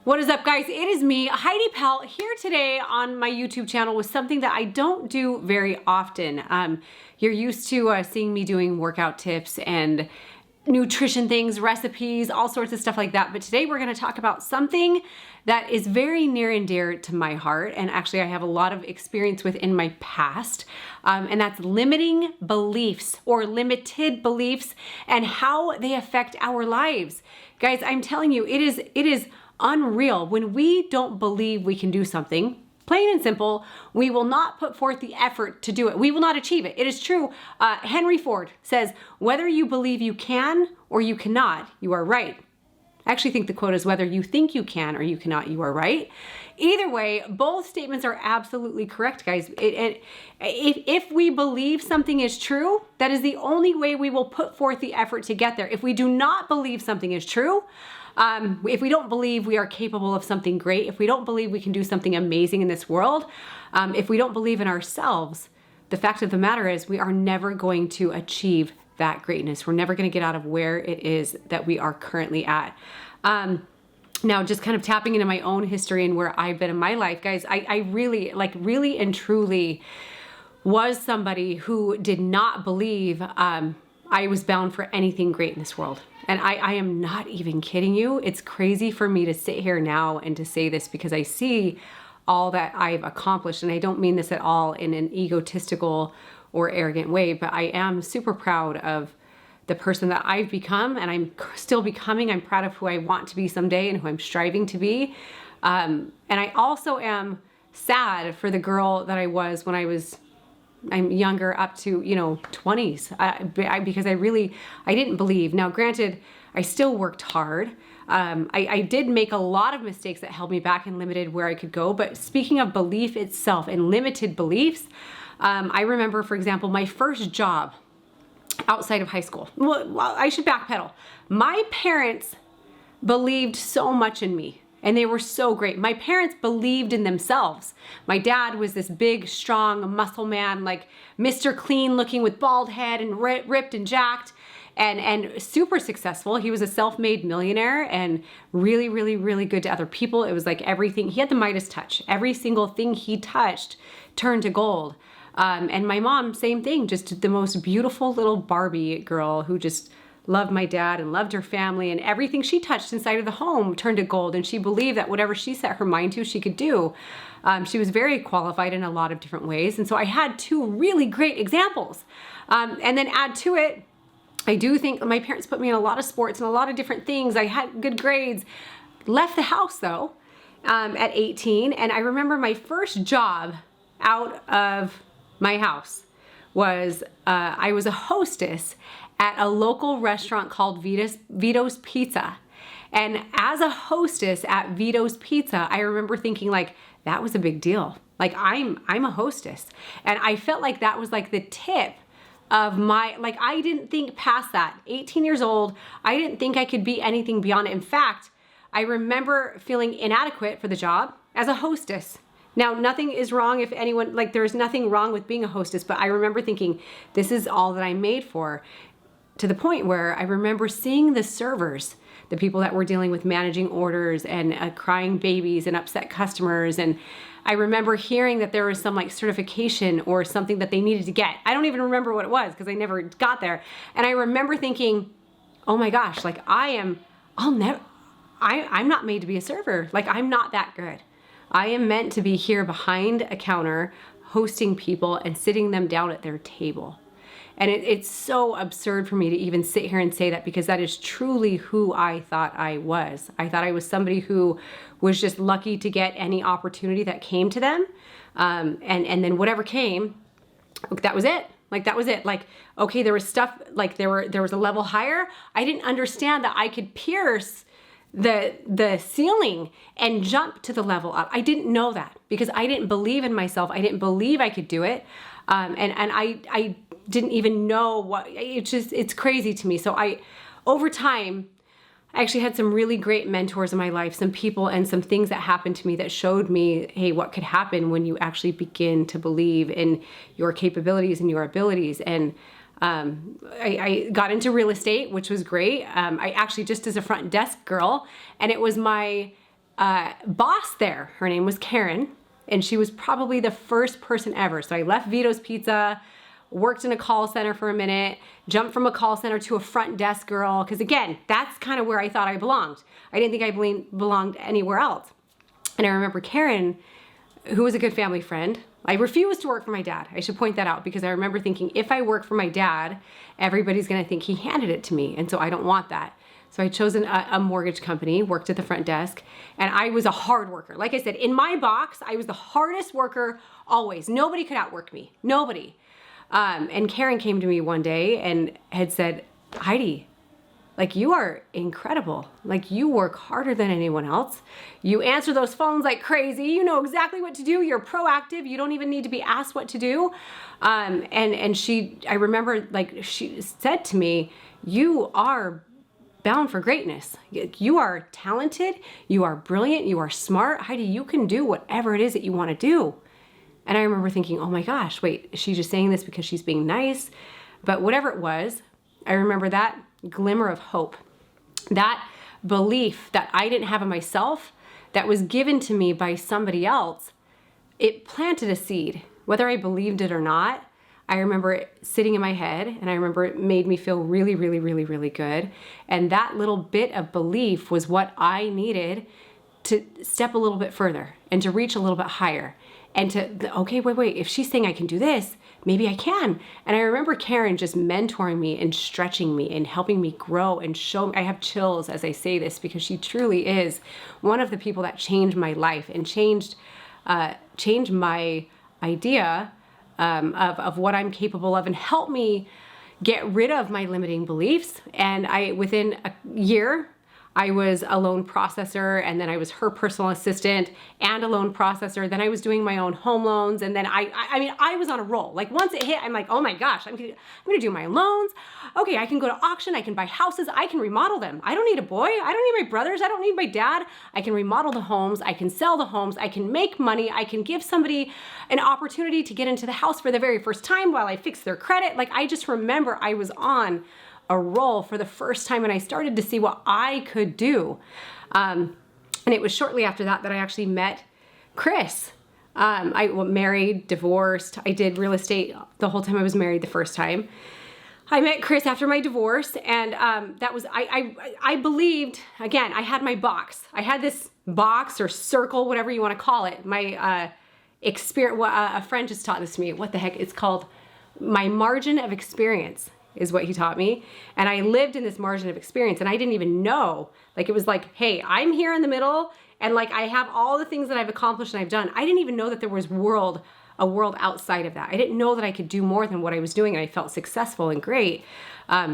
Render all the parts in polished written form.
What is up, guys? It is me, Heidi Powell, here today on my YouTube channel with something that I don't do very often. You're used to seeing me doing workout tips and nutrition things, recipes, all sorts of stuff like that. But today we're going to talk about something that is very near and dear to my heart. And actually I have a lot of experience with in my past. And that's limiting beliefs or limited beliefs and how they affect our lives. Guys, I'm telling you, it is unreal. When we don't believe we can do something, plain and simple, we will not put forth the effort to do it. We will not achieve it. It is true. Henry Ford says, whether you believe you can or you cannot, you are right. I actually think the quote is, whether you think you can or you cannot, you are right. Either way, both statements are absolutely correct, guys. If we believe something is true, that is the only way we will put forth the effort to get there. If we do not believe something is true, if we don't believe we are capable of something great, if we don't believe we can do something amazing in this world, if we don't believe in ourselves, the fact of the matter is we are never going to achieve that greatness. We're never going to get out of where it is that we are currently at. Now, just kind of tapping into my own history and where I've been in my life, guys, I really and truly was somebody who did not believe I was bound for anything great in this world. And I am not even kidding you. It's crazy for me to sit here now and to say this because I see all that I've accomplished. And I don't mean this at all in an egotistical or arrogant way, but I am super proud of the person that I've become and I'm still becoming. I'm proud of who I want to be someday and who I'm striving to be. And I also am sad for the girl that I was when I'm younger, up to, 20s, because I didn't believe. Now, granted, I still worked hard. I did make a lot of mistakes that held me back and limited where I could go. But speaking of belief itself and limited beliefs, I remember, for example, my first job outside of high school. Well, I should backpedal. My parents believed so much in me. And they were so great. My parents believed in themselves. My dad was this big, strong muscle man, like Mr. Clean looking with bald head and ripped and jacked and super successful. He was a self-made millionaire and really, really, really good to other people. It was like everything. He had the Midas touch. Every single thing he touched turned to gold. And my mom, same thing, just the most beautiful little Barbie girl who just loved my dad and loved her family, and everything she touched inside of the home turned to gold. And she believed that whatever she set her mind to, she could do. She was very qualified in a lot of different ways. And so I had two really great examples. And then add to it, I do think my parents put me in a lot of sports and a lot of different things. I had good grades. Left the house though, at 18. And I remember my first job out of my house was, I was a hostess at a local restaurant called Vito's Pizza. And as a hostess at Vito's Pizza, I remember thinking like, that was a big deal. Like I'm a hostess. And I felt like that was like the tip of my, like I didn't think past that. 18 years old, I didn't think I could be anything beyond it. In fact, I remember feeling inadequate for the job as a hostess. Now, nothing is wrong if anyone, like there's nothing wrong with being a hostess, but I remember thinking, this is all that I'm made for. To the point where I remember seeing the servers, the people that were dealing with managing orders and crying babies and upset customers. And I remember hearing that there was some like certification or something that they needed to get. I don't even remember what it was because I never got there. And I remember thinking, oh my gosh, like I'm not made to be a server. Like I'm not that good. I am meant to be here behind a counter, hosting people and sitting them down at their table. And it's so absurd for me to even sit here and say that because that is truly who I thought I was. I thought I was somebody who was just lucky to get any opportunity that came to them. And then whatever came, that was it. Like that was it. Like, okay, there was stuff, like there was a level higher. I didn't understand that I could pierce the ceiling and jump to the level up. I didn't know that because I didn't believe in myself. I didn't believe I could do it. And I didn't even know what, it's crazy to me. So over time, I actually had some really great mentors in my life, some people and some things that happened to me that showed me, hey, what could happen when you actually begin to believe in your capabilities and your abilities. And I got into real estate, which was great. I actually just as a front desk girl, and it was my boss there, her name was Karen, and she was probably the first person ever. So I left Vito's Pizza, worked in a call center for a minute, jumped from a call center to a front desk girl, because again, that's kind of where I thought I belonged. I didn't think I belonged anywhere else. And I remember Karen, who was a good family friend. I refused to work for my dad. I should point that out, because I remember thinking, if I work for my dad, everybody's gonna think he handed it to me, and so I don't want that. So I chose a mortgage company, worked at the front desk, and I was a hard worker. Like I said, in my box, I was the hardest worker always. Nobody could outwork me, nobody. And Karen came to me one day and had said, Heidi, like, you are incredible. Like, you work harder than anyone else. You answer those phones like crazy. You know exactly what to do. You're proactive. You don't even need to be asked what to do. I remember, like, she said to me, you are bound for greatness. You are talented. You are brilliant. You are smart. Heidi, you can do whatever it is that you want to do. And I remember thinking, oh my gosh, wait, is she just saying this because she's being nice? But whatever it was, I remember that glimmer of hope, that belief that I didn't have in myself, that was given to me by somebody else. It planted a seed, whether I believed it or not. I remember it sitting in my head, and I remember it made me feel really, really, really, really good. And that little bit of belief was what I needed to step a little bit further and to reach a little bit higher. And to, okay, wait, if she's saying I can do this, maybe I can. And I remember Karen just mentoring me and stretching me and helping me grow and show me. I have chills as I say this, because she truly is one of the people that changed my life and changed my idea of what I'm capable of, and helped me get rid of my limiting beliefs. And within a year, I was a loan processor, and then I was her personal assistant and a loan processor. Then I was doing my own home loans, and then I was on a roll. Like, once it hit, I'm like, oh my gosh, I'm gonna do my loans. Okay, I can go to auction, I can buy houses, I can remodel them. I don't need a boy, I don't need my brothers, I don't need my dad. I can remodel the homes, I can sell the homes, I can make money, I can give somebody an opportunity to get into the house for the very first time while I fix their credit. Like, I just remember I was on a role for the first time, and I started to see what I could do. And it was shortly after that that I actually met Chris. I married, divorced. I did real estate the whole time I was married the first time. I met Chris after my divorce, and that was, I believed, again, I had my box. I had this box or circle, whatever you want to call it. My experience, a friend just taught this to me. What the heck? It's called my margin of experience, is what he taught me. And I lived in this margin of experience, and I didn't even know. Like, it was like, hey, I'm here in the middle, and like, I have all the things that I've accomplished and I've done. I didn't even know that there was a world outside of that. I didn't know that I could do more than what I was doing, and I felt successful and great.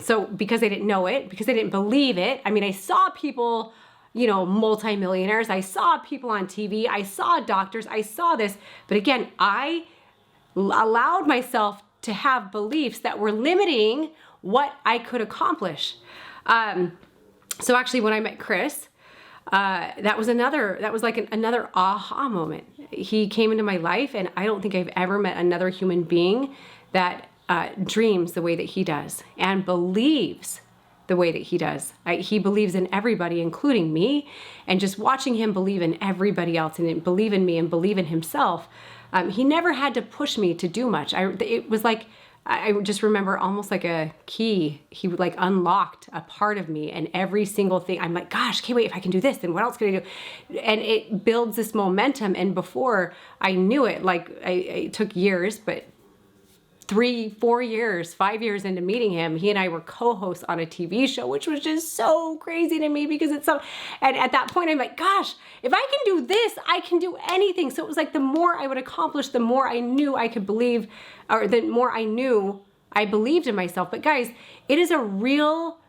So because I didn't know it, because I didn't believe it, I mean, I saw people, you know, multimillionaires, I saw people on TV, I saw doctors, I saw this, but again, I allowed myself to have beliefs that were limiting what I could accomplish. So actually, when I met Chris, that was like another aha moment. He came into my life, and I don't think I've ever met another human being that dreams the way that he does and believes the way that he does. He believes in everybody, including me, and just watching him believe in everybody else and believe in me and believe in himself. He never had to push me to do much. It was like, I just remember almost like a key. He like unlocked a part of me, and every single thing, I'm like, gosh, okay, wait, if I can do this, then what else can I do? And it builds this momentum. And before I knew it, like it took years, but 3, 4 years, 5 years into meeting him, he and I were co-hosts on a TV show, which was just so crazy to me, because it's so, and at that point I'm like, gosh, if I can do this, I can do anything. So it was like, the more I would accomplish, the more I knew I could believe, or the more I knew I believed in myself. But guys, it is a real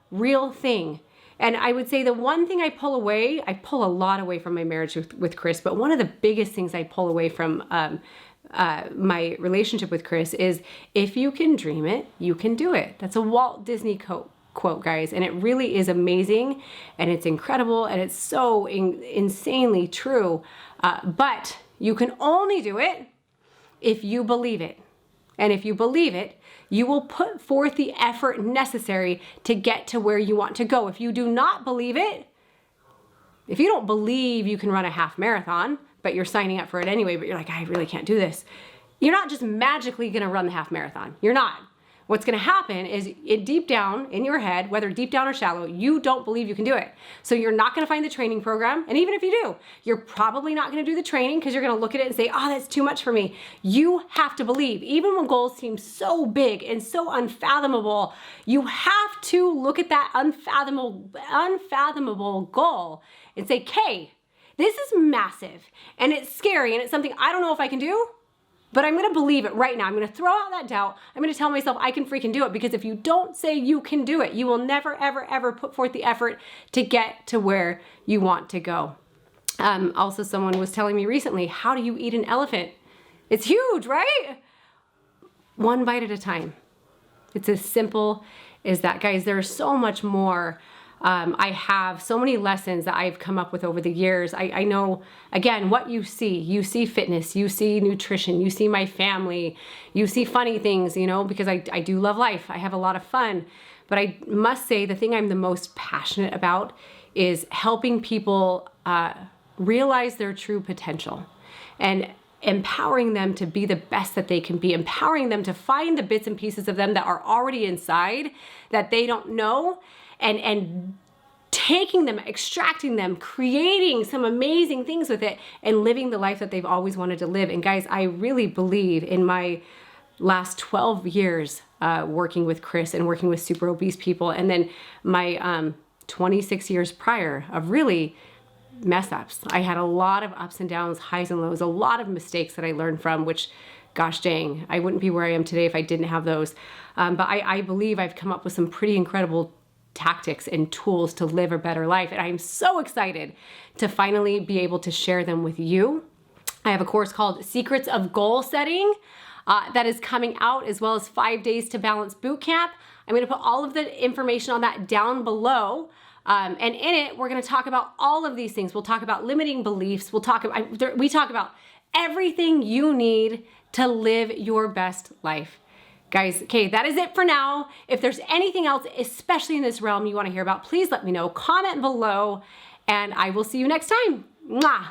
thing. And I would say the one thing I pull a lot away from my marriage with Chris, but one of the biggest things I pull away from my relationship with Chris is, if you can dream it, you can do it. That's a Walt Disney quote, guys. And it really is amazing, and it's incredible, and it's so insanely true. But you can only do it if you believe it. And if you believe it, you will put forth the effort necessary to get to where you want to go. If you do not believe it, if you don't believe you can run a half marathon, but you're signing up for it anyway, but you're like, I really can't do this, you're not just magically gonna run the half marathon. You're not. What's gonna happen is deep down in your head, whether deep down or shallow, you don't believe you can do it. So you're not gonna find the training program. And even if you do, you're probably not gonna do the training because you're gonna look at it and say, oh, that's too much for me. You have to believe, even when goals seem so big and so unfathomable, you have to look at that unfathomable goal and say, okay, this is massive and it's scary and it's something I don't know if I can do, but I'm gonna believe it right now. I'm gonna throw out that doubt. I'm gonna tell myself I can freaking do it, because if you don't say you can do it, you will never, ever, ever put forth the effort to get to where you want to go. Also, someone was telling me recently, how do you eat an elephant? It's huge, right? One bite at a time. It's as simple as that, guys. There's so much more. I have so many lessons that I've come up with over the years. I know, again, what you see fitness, you see nutrition, you see my family, you see funny things, you know, because I do love life. I have a lot of fun, but I must say the thing I'm the most passionate about is helping people realize their true potential and empowering them to be the best that they can be, empowering them to find the bits and pieces of them that are already inside that they don't know, and taking them, extracting them, creating some amazing things with it, and living the life that they've always wanted to live. And guys, I really believe in my last 12 years working with Chris and working with super obese people, and then my 26 years prior of really mess ups. I had a lot of ups and downs, highs and lows, a lot of mistakes that I learned from, which, gosh dang, I wouldn't be where I am today if I didn't have those. But I believe I've come up with some pretty incredible tactics and tools to live a better life. And I'm so excited to finally be able to share them with you. I have a course called Secrets of Goal Setting that is coming out, as well as 5 Days to Balance Bootcamp. I'm gonna put all of the information on that down below. And in it, we're gonna talk about all of these things. We'll talk about limiting beliefs. We talk about everything you need to live your best life. Guys, okay, that is it for now. If there's anything else, especially in this realm, you want to hear about, please let me know. Comment below, and I will see you next time. Mwah!